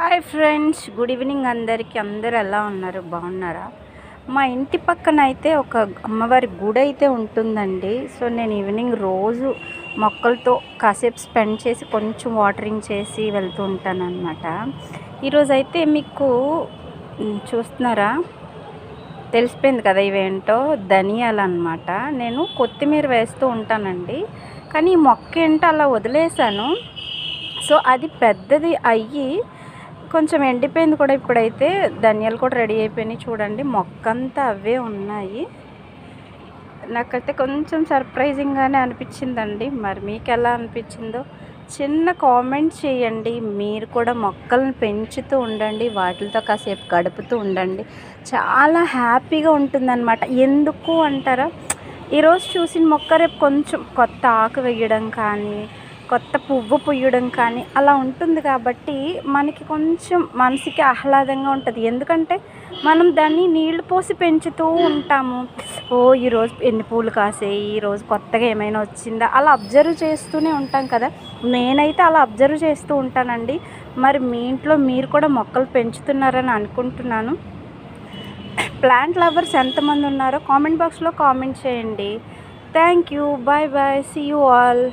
Hi friends, good evening అందరికీ. అందరు ఎలా ఉన్నారు? బాగున్నారా? మా ఇంటి పక్కన అయితే ఒక అమ్మవారి గుడి అయితే ఉంటుందండి. సో నేను ఈవినింగ్ రోజు మొక్కలతో కాసేపు స్పెండ్ చేసి కొంచెం వాటరింగ్ చేసి వెళ్తూ ఉంటాను అనమాట. ఈరోజైతే మీకు చూస్తున్నారా, తెలిసిపోయింది కదా ఇవేంటో, ధనియాలు అనమాట. నేను కొత్తిమీర వేస్తూ ఉంటానండి, కానీ ఈ మొక్క ఏంటో అలా వదిలేసాను. సో అది పెద్దది అయ్యి కొంచెం ఎండిపోయింది కూడా. ఇప్పుడైతే ధనియాలు కూడా రెడీ అయిపోయినాయి. చూడండి, మొక్కంతా అవే ఉన్నాయి. నాకైతే కొంచెం సర్ప్రైజింగ్గానే అనిపించిందండి. మరి మీకు ఎలా అనిపించిందో చిన్న కామెంట్ చేయండి. మీరు కూడా మొక్కలను పెంచుతూ ఉండండి, వాటితో కాసేపు గడుపుతూ ఉండండి. చాలా హ్యాపీగా ఉంటుందన్నమాట. ఎందుకు అంటారా, ఈరోజు చూసిన మొక్క రేపు కొంచెం కొత్త ఆకు వేయడం కానీ, కొత్త పువ్వు పూయడం కానీ అలా ఉంటుంది. కాబట్టి మనకి కొంచెం మనసుకి ఆహ్లాదంగా ఉంటుంది. ఎందుకంటే మనం దాన్ని నీళ్లు పోసి పెంచుతూ ఉంటాము. ఈరోజు ఎన్ని పూలు కాసాయి, ఈరోజు కొత్తగా ఏమైనా వచ్చిందా, అలా అబ్జర్వ్ చేస్తూనే ఉంటాం కదా. నేనైతే అలా అబ్జర్వ్ చేస్తూ ఉంటానండి. మరి మీ ఇంట్లో మీరు కూడా మొక్కలు పెంచుతున్నారని అనుకుంటున్నాను. ప్లాంట్ లవర్స్ ఎంతమంది ఉన్నారో కామెంట్ బాక్స్లో కామెంట్ చేయండి. Thank you. Bye bye. See you all.